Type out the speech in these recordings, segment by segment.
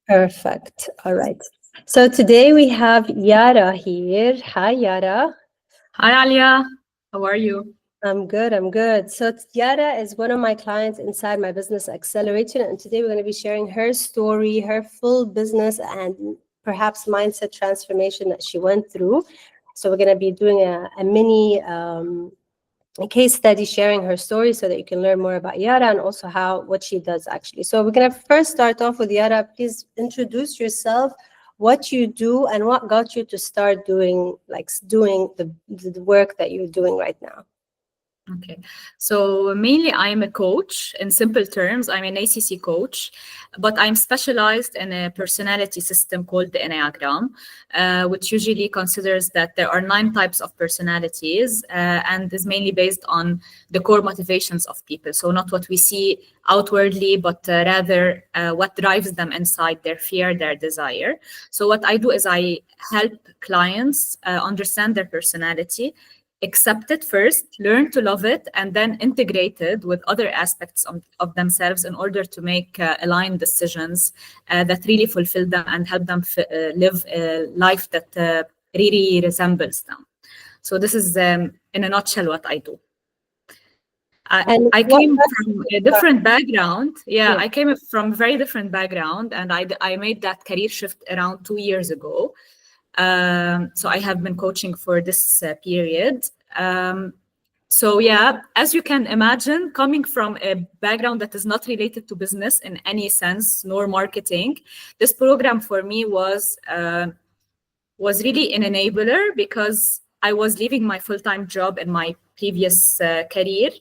Perfect. All right. So today we have Yara here. Hi, Yara. Hi, Alia. How are you? I'm good. I'm good. So Yara is one of my clients inside my business Accelerator, and today we're going to be sharing her story, her full business, and perhaps mindset transformation that she went through. So we're going to be doing a mini a case study sharing her story so that you can learn more about Yara and also how what she does actually. So we're going to first start off with Yara. Please introduce yourself, what you do, and what got you to start doing doing the work that you're doing right now. Okay. So mainly I'm a coach. In simple terms, I'm an ACC coach, but I'm specialized in a personality system called the Enneagram, which usually considers that there are 9 types of personalities and is mainly based on the core motivations of people. So not what we see outwardly, but rather what drives them inside, their fear, their desire. So what I do is I help clients understand their personality, accept it first, learn to love it, and then integrate it with other aspects of themselves in order to make aligned decisions that really fulfill them and help them live a life that really resembles them. So this is, in a nutshell, what I do. And I what came got from you to a start? different background. Yeah, Yeah. I came from a very different background, and I made that career shift around 2 years ago. So I have been coaching for this period. So yeah, as you can imagine, coming from a background that is not related to business in any sense, nor marketing, this program for me was really an enabler because I was leaving my full-time job in my previous career,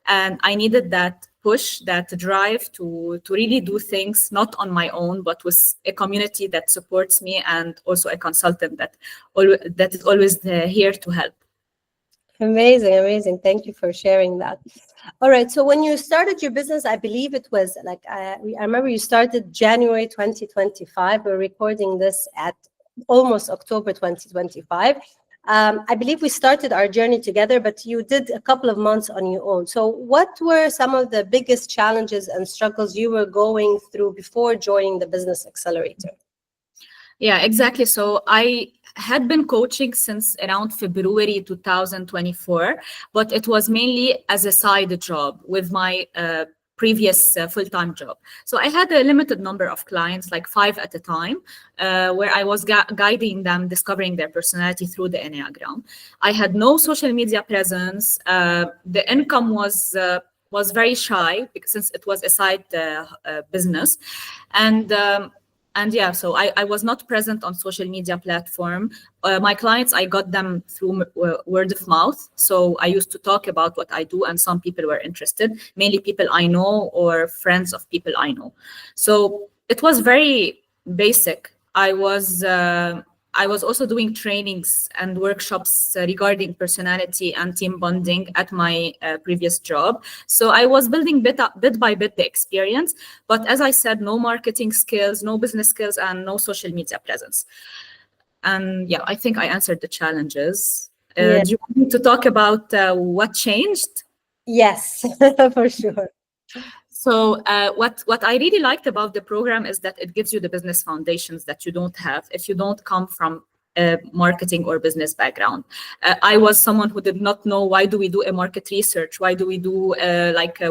and I needed that push, that drive to really do things not on my own, but with a community that supports me and also a consultant that is always here to help. Amazing, amazing. Thank you for sharing that. All right. So when you started your business, I believe it was like I remember you started January 2025. We're recording this at almost October 2025. I believe we started our journey together, but you did a couple of months on your own. So what were some of the biggest challenges and struggles you were going through before joining the Business Accelerator? Yeah, exactly. So I had been coaching since around February 2024, but it was mainly as a side job with my previous full-time job. So I had a limited number of clients, like 5 at a time, where I was guiding them, discovering their personality through the Enneagram. I had no social media presence. The income was very shy because since it was a side business, and yeah, so I was not present on social media platform. My clients, I got them through word of mouth. So I used to talk about what I do, and some people were interested, mainly people I know or friends of people I know. So it was very basic. I was also doing trainings and workshops regarding personality and team bonding at my previous job. So I was building bit by bit the experience. But as I said, no marketing skills, no business skills, and no social media presence. And yeah, I think I answered the challenges. Yeah. Do you want me to talk about what changed? Yes, for sure. So what I really liked about the program is that it gives you the business foundations that you don't have if you don't come from a marketing or business background. I was someone who did not know why do we do a market research, why do we do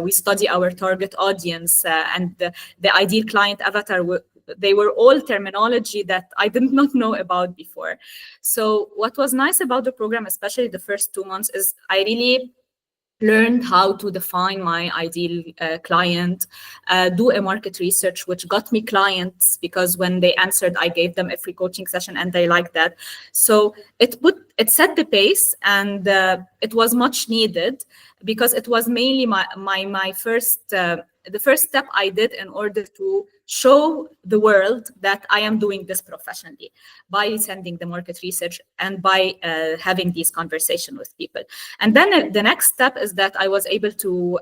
we study our target audience and the ideal client avatar. They were all terminology that I did not know about before. So what was nice about the program, especially the first 2 months, is I really learned how to define my ideal client, do a market research, which got me clients because when they answered, I gave them a free coaching session and they liked that. So it set the pace, and it was much needed because it was mainly my first the first step I did in order to show the world that I am doing this professionally by sending the market research and by having these conversations with people. And then the next step is that I was able to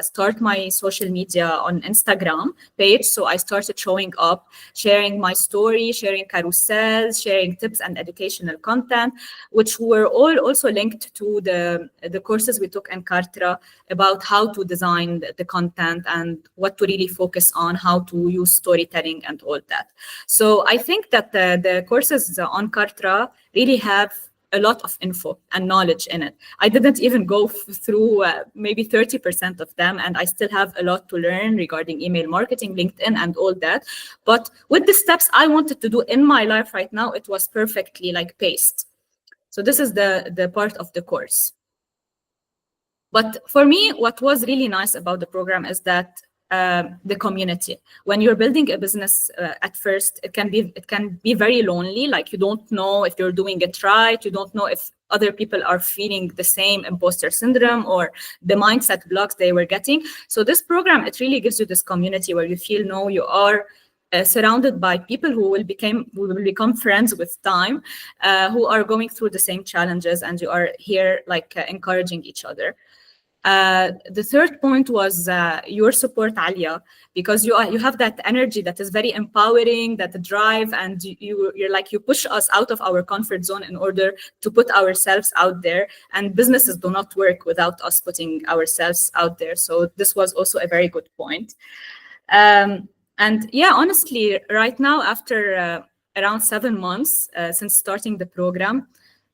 start my social media on Instagram page. So I started showing up, sharing my story, sharing carousels, sharing tips and educational content, which were all also linked to the courses we took in Kartra about how to design the content and and what to really focus on, how to use storytelling and all that. So I think that the courses on Kartra really have a lot of info and knowledge in it. I didn't even go through maybe 30% of them, and I still have a lot to learn regarding email marketing, LinkedIn, and all that. But with the steps I wanted to do in my life right now, it was perfectly like paced. So this is the part of the course. But for me, what was really nice about the program is that the community. When you're building a business, at first it can be very lonely. Like, you don't know if you're doing it right. You don't know if other people are feeling the same imposter syndrome or the mindset blocks they were getting. So this program, it really gives you this community where you feel, no, you are surrounded by people who will become friends with time, who are going through the same challenges, and you are here like encouraging each other. The third point was your support, Alia, because you have that energy that is very empowering, that drive, and you're like, you push us out of our comfort zone in order to put ourselves out there. And businesses do not work without us putting ourselves out there. So this was also a very good point. And yeah, honestly, right now, after around 7 months since starting the program,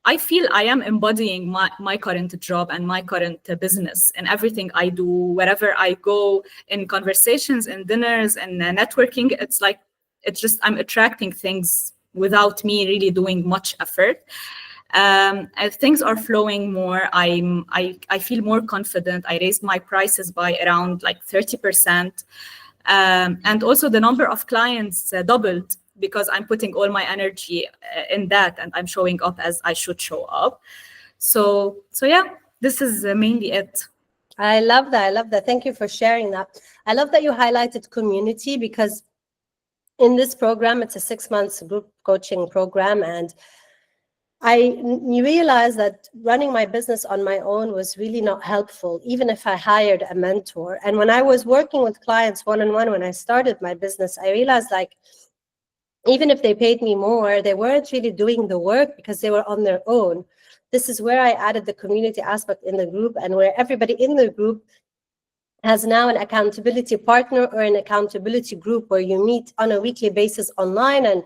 I feel I am embodying my current job and my current business in everything I do, wherever I go, in conversations, in dinners, and networking. It's just I'm attracting things without me really doing much effort. As things are flowing more, I feel more confident. I raised my prices by around like 30%. And also the number of clients doubled, because I'm putting all my energy in that, and I'm showing up as I should show up. So yeah, this is mainly it. I love that. I love that. Thank you for sharing that. I love that you highlighted community, because in this program, it's a 6 months group coaching program. And you realize that running my business on my own was really not helpful, even if I hired a mentor. And when I was working with clients one-on-one, when I started my business, I realized, like, even if they paid me more, they weren't really doing the work because they were on their own. This is where I added the community aspect in the group, and where everybody in the group has now an accountability partner or an accountability group where you meet on a weekly basis online, and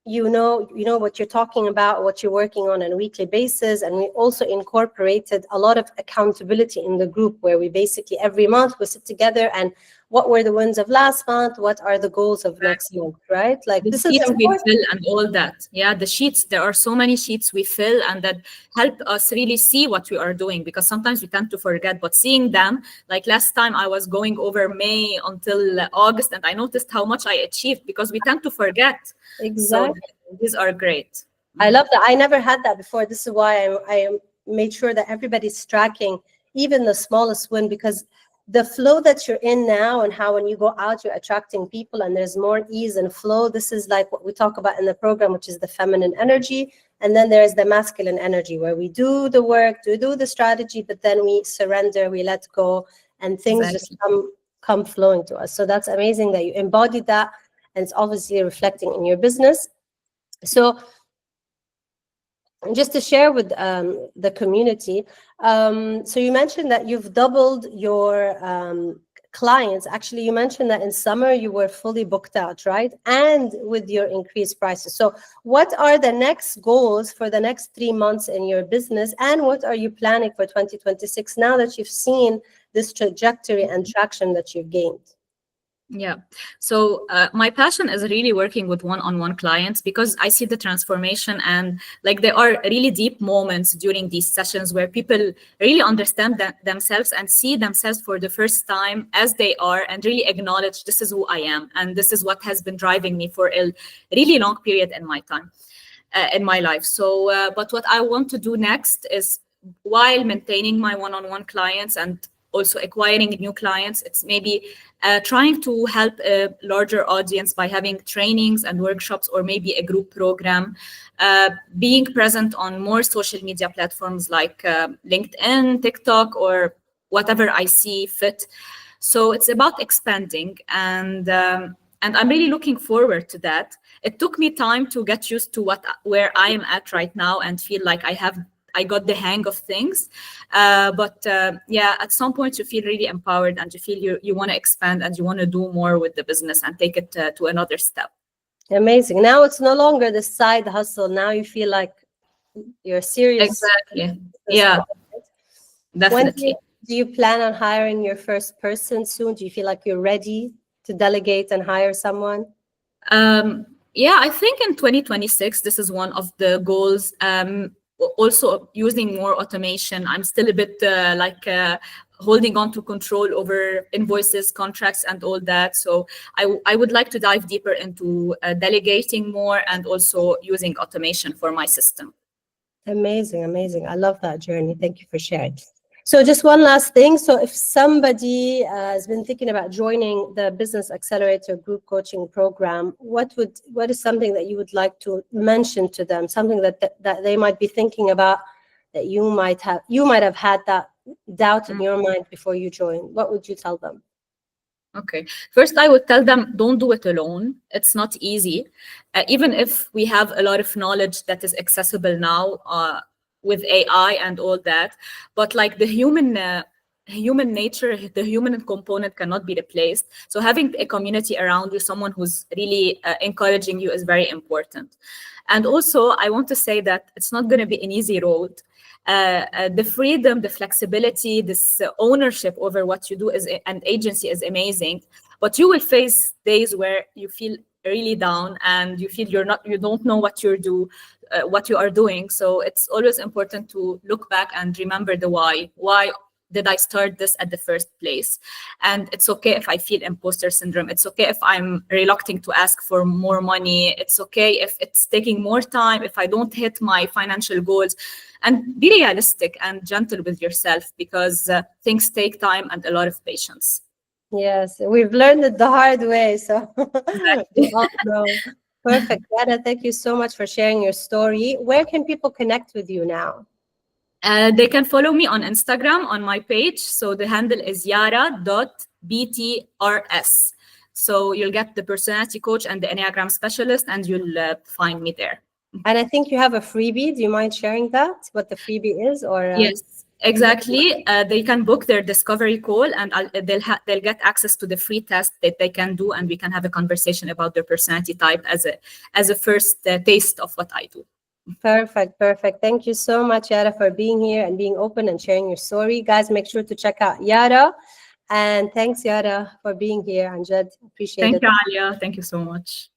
you know what you're talking about, what you're working on a weekly basis. And we also incorporated a lot of accountability in the group, where we basically every month we sit together and what were the wins of last month, what are the goals of next month, right? Like, the this is sheets we important. fill and all that. Yeah, the sheets, there are so many sheets we fill, and that help us really see what we are doing, because sometimes we tend to forget. But seeing them, like last time I was going over May until August, and I noticed how much I achieved, because we tend to forget. Exactly. So these are great. I love that. I never had that before. This is why I made sure that everybody's tracking even the smallest win, because the flow that you're in now, and how when you go out, you're attracting people and there's more ease and flow. This is like what we talk about in the program, which is the feminine energy. And then there's the masculine energy, where we do the work, we do the strategy, but then we surrender, we let go, and things just come flowing to us. So that's amazing that you embodied that, and it's obviously reflecting in your business. So just to share with the community, so you mentioned that you've doubled your clients. Actually, you mentioned that in summer you were fully booked out, right? And with your increased prices. So what are the next goals for the next 3 months in your business? And what are you planning for 2026 now that you've seen this trajectory and traction that you've gained? Yeah. So my passion is really working with one-on-one clients, because I see the transformation, and like there are really deep moments during these sessions where people really understand themselves and see themselves for the first time as they are, and really acknowledge, this is who I am, and this is what has been driving me for a really long period in my time, in my life. So, but what I want to do next is, while maintaining my one-on-one clients and also acquiring new clients, it's maybe trying to help a larger audience by having trainings and workshops, or maybe a group program, being present on more social media platforms like LinkedIn, TikTok, or whatever I see fit. So it's about expanding, and I'm really looking forward to that. It took me time to get used to where I am at right now, and feel like I I got the hang of things. Yeah, at some point you feel really empowered and you feel you want to expand and you want to do more with the business and take it to another step. Amazing. Now it's no longer the side hustle. Now you feel like you're serious. Exactly. Yeah, definitely. Do you plan on hiring your first person soon? Do you feel like you're ready to delegate and hire someone? Yeah, I think in 2026, this is one of the goals. Also using more automation. I'm still a bit holding on to control over invoices, contracts, and all that. So I would like to dive deeper into delegating more and also using automation for my system. Amazing, amazing. I love that journey. Thank you for sharing. So just one last thing. So if somebody has been thinking about joining the Business Accelerator group coaching program, what is something that you would like to mention to them? Something that they might be thinking about, that you might have had that doubt in your mind before you joined. What would you tell them? Okay. First, I would tell them, don't do it alone. It's not easy. Even if we have a lot of knowledge that is accessible now with AI and all that, but like the human nature, the human component cannot be replaced. So having a community around you, someone who's really encouraging you, is very important. And also, I want to say that it's not going to be an easy road. The freedom, the flexibility, this ownership over what you do and agency is amazing. But you will face days where you feel really down and you feel you don't know what what you are doing. So it's always important to look back and remember the why. Why did I start this at the first place? And it's okay if I feel imposter syndrome. It's okay if I'm reluctant to ask for more money. It's okay if it's taking more time, if I don't hit my financial goals. And be realistic and gentle with yourself, because things take time and a lot of patience. Yes, we've learned it the hard way. So we all know. Perfect. Yara, thank you so much for sharing your story. Where can people connect with you now? They can follow me on Instagram on my page. So the handle is yara.btrs. So you'll get the personality coach and the Enneagram specialist, and you'll find me there. And I think you have a freebie. Do you mind sharing that, what the freebie is? Or Yes, exactly. They can book their discovery call, and they'll get access to the free test that they can do, and we can have a conversation about their personality type as a first taste of what I do. Perfect, perfect. Thank you so much, Yara, for being here and being open and sharing your story. Guys, make sure to check out Yara. And thanks, Yara, for being here. And Jed, appreciate it. Thank you, Alia. Thank you so much.